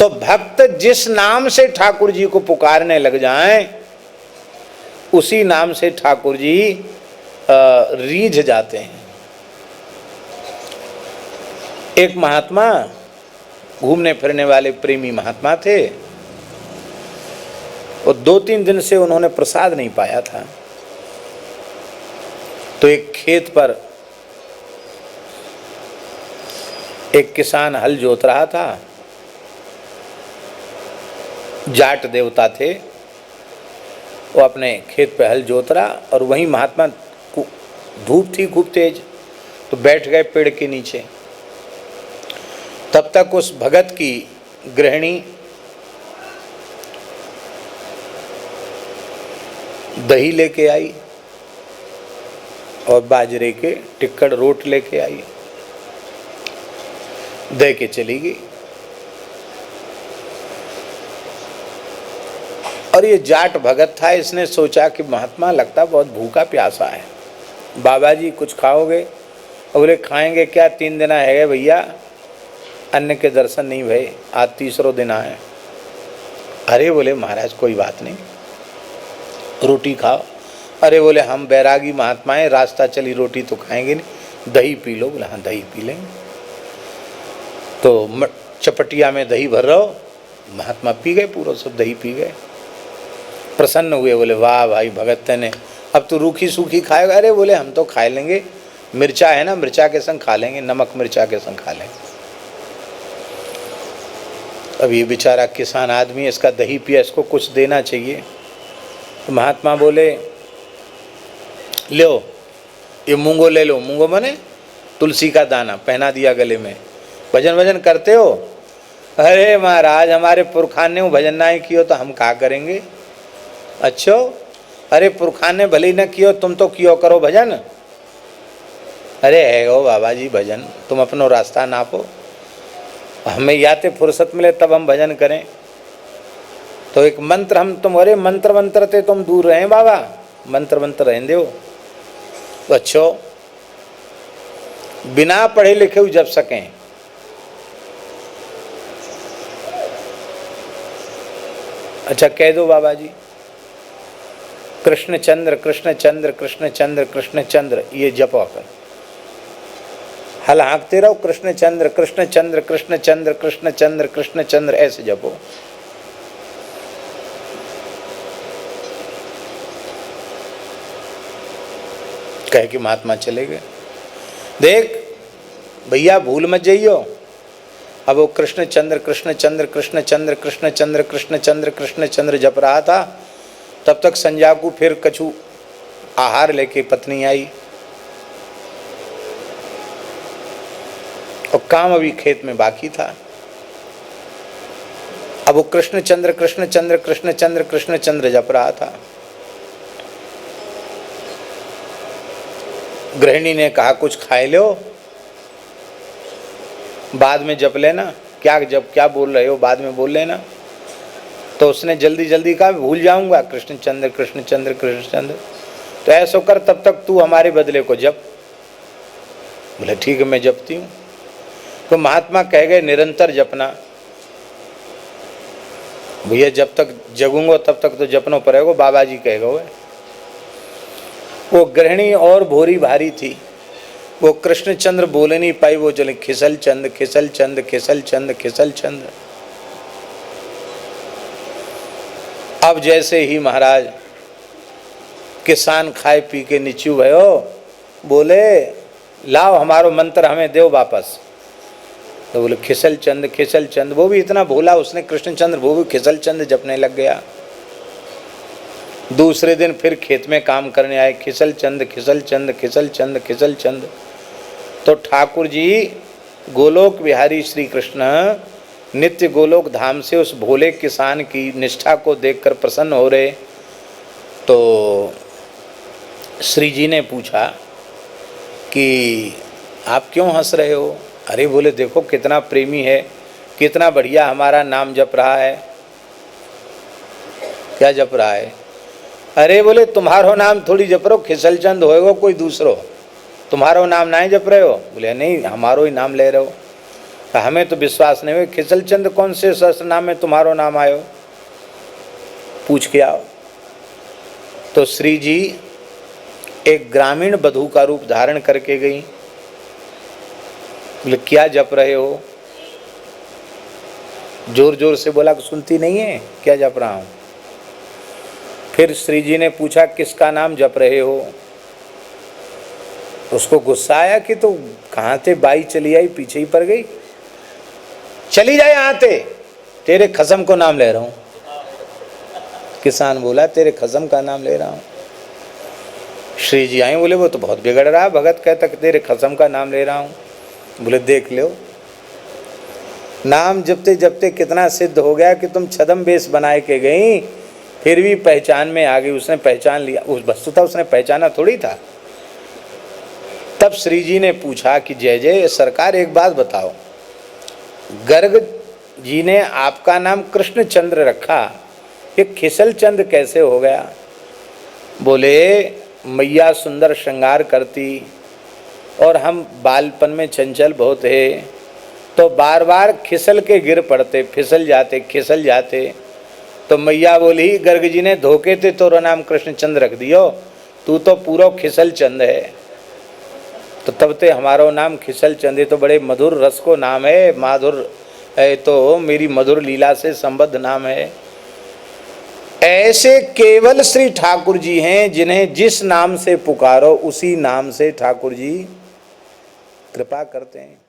तो भक्त जिस नाम से ठाकुर जी को पुकारने लग जाएं, उसी नाम से ठाकुर जी रीझ जाते हैं। एक महात्मा, घूमने फिरने वाले प्रेमी महात्मा थे, और 2-3 दिन से उन्होंने प्रसाद नहीं पाया था। तो एक खेत पर एक किसान हल जोत रहा था। जाट देवता थे, वो अपने खेत पे हल जोत रहा, और वहीं महात्मा को धूप थी खूब तेज, तो बैठ गए पेड़ के नीचे। तब तक उस भगत की गृहिणी दही लेके आई और बाजरे के टिक्कड़ रोट लेके आई, दे के चली गई। और ये जाट भगत था, इसने सोचा कि महात्मा लगता बहुत भूखा प्यासा है, बाबा जी कुछ खाओगे? और बोले खाएंगे क्या, 3 दिन है भैया, अन्न के दर्शन नहीं भये, आज 3रा दिन है। अरे बोले महाराज कोई बात नहीं, रोटी खाओ। अरे बोले हम बैरागी महात्मा हैं, रास्ता चली रोटी तो खाएंगे नहीं, दही पी लो। बोले हाँ दही पी लेंगे। तो चपटिया में दही भर रहो, महात्मा पी गए, पूरा सब दही पी गए। प्रसन्न हुए, बोले वाह भाई भगत ने, अब तो रूखी सूखी खाएगा? अरे बोले हम तो खा लेंगे, मिर्चा है ना, मिर्चा के संग खा लेंगे, नमक मिर्चा के संग खा लेंगे। अब ये बेचारा किसान आदमी, इसका दही पिया, इसको कुछ देना चाहिए। तो महात्मा बोले लो ये मूंगो ले लो। मूंगो माने तुलसी का दाना, पहना दिया गले में। भजन भजन करते हो? अरे महाराज हमारे पुरखान ने भजन ना कियो तो हम क्या करेंगे? अच्छो, अरे पुरखान ने भले ही न कियो, तुम तो कियो करो भजन। अरे है गो बाबा जी भजन, तुम अपनो रास्ता नापो, हमें याते फुर्सत मिले तब हम भजन करें। तो एक मंत्र हम तुम, अरे मंत्र मंत्र ते तुम दूर रहे बाबा, मंत्र मंत्र रहने दो। तो अच्छो, बिना पढ़े लिखे जप सकें। अच्छा कह दो बाबा जी, कृष्ण चंद्र कृष्ण चंद्र कृष्ण चंद्र कृष्ण चंद्र, ये जपो कर। हल हाँकते रहो, कृष्ण चंद्र कृष्ण चंद्र कृष्ण चंद्र कृष्ण चंद्र कृष्ण चंद्र, ऐसे जपो। कह के महात्मा चले गए। देख भैया भूल मत जाइयो। अब वो कृष्ण चंद्र कृष्ण चंद्र कृष्ण चंद्र कृष्ण चंद्र कृष्ण चंद्र कृष्ण चंद्र जप रहा था। तब तक संजाकू फिर कछु आहार लेके पत्नी आई, और काम अभी खेत में बाकी था। अब वो कृष्ण चंद्र कृष्ण चंद्र कृष्ण चंद्र कृष्ण चंद्र जप रहा था। गृहिणी ने कहा कुछ खाए लो, बाद में जप लेना। क्या बोल रहे हो, बाद में बोल लेना। तो उसने जल्दी जल्दी कहा भूल जाऊंगा, कृष्ण चंद्र कृष्ण चंद्र कृष्ण चंद्र। तो ऐसा कर, तब तक तू हमारे बदले को जप। बोले ठीक है मैं जपती हूँ। तो महात्मा कह गए निरंतर जपना। भैया जब तक जगूंगा तब तक तो जपना पड़ेगा, बाबा जी कह गए। वो गृहिणी और भोरी भारी थी, वो कृष्ण चंद्र बोले नहीं पाई, वो चले खिसल चंद खिसल चंद खिसल चंद खिसल चंद। अब जैसे ही महाराज किसान खाए पी के नीचू भयो, बोले लाओ हमारो मंत्र हमें दो वापस। तो बोले खिसल चंद। वो भी इतना भोला, उसने कृष्ण चंद्र, वो भी खिसल चंद जपने लग गया। दूसरे दिन फिर खेत में काम करने आए, खिसल चंद खिसल चंद खिसल चंद खिसल चंद। तो ठाकुर जी गोलोक बिहारी श्री कृष्ण नित्य गोलोक धाम से उस भोले किसान की निष्ठा को देखकर प्रसन्न हो रहे। तो श्री जी ने पूछा कि आप क्यों हंस रहे हो? अरे बोले देखो कितना प्रेमी है, कितना बढ़िया हमारा नाम जप रहा है। क्या जप रहा है? अरे बोले तुम्हारो नाम थोड़ी जप रहे हो, खिसल चंद होएगो कोई दूसरो, तुम्हारो नाम नहीं जप रहे हो? बोले नहीं हमारो ही नाम ले रहे हो। हमें तो विश्वास नहीं हुए, खिसल चंद कौन से सहस्त्र नाम में तुम्हारो नाम आयो, पूछ के आओ। तो श्री जी एक ग्रामीण बधू का रूप धारण करके गई। बोले क्या जप रहे हो? जोर जोर से बोला कि सुनती नहीं है, क्या जप रहा हूं। फिर श्री जी ने पूछा किसका नाम जप रहे हो? उसको गुस्सा आया कि तो कहाँ थे, बाई चली आई, पीछे ही पड़ गई, चली जाए यहाँ थे, तेरे खसम को नाम ले रहा हूं। किसान बोला तेरे खसम का नाम ले रहा हूं। श्री जी आए, बोले वो तो बहुत बिगड़ रहा, भगत कहता कि तेरे खसम का नाम ले रहा हूं। बोले देख लो, नाम जपते जपते कितना सिद्ध हो गया कि तुम छदम वेश बनाए के गई, फिर भी पहचान में आ गई। उसने पहचान लिया, उस वस्तुतः उसने पहचाना थोड़ी था। तब श्री जी ने पूछा कि जय जय सरकार, एक बात बताओ, गर्ग जी ने आपका नाम कृष्णचंद्र रखा, ये खिसल चंद कैसे हो गया? बोले मैया सुंदर श्रृंगार करती और हम बालपन में चंचल बहुत है, तो बार बार खिसल के गिर पड़ते, फिसल जाते, खिसल जाते। तो मैया बोली गर्ग जी ने धोखे थे तोरा नाम कृष्णचंद रख दियो, तू तो पूरा खिसल चंद है। तो तब ते हमारो नाम खिसल चंद है, तो बड़े मधुर रस को नाम है, माधुर है, तो मेरी मधुर लीला से संबद्ध नाम है। ऐसे केवल श्री ठाकुर जी हैं जिन्हें जिस नाम से पुकारो उसी नाम से ठाकुर जी कृपा करते हैं।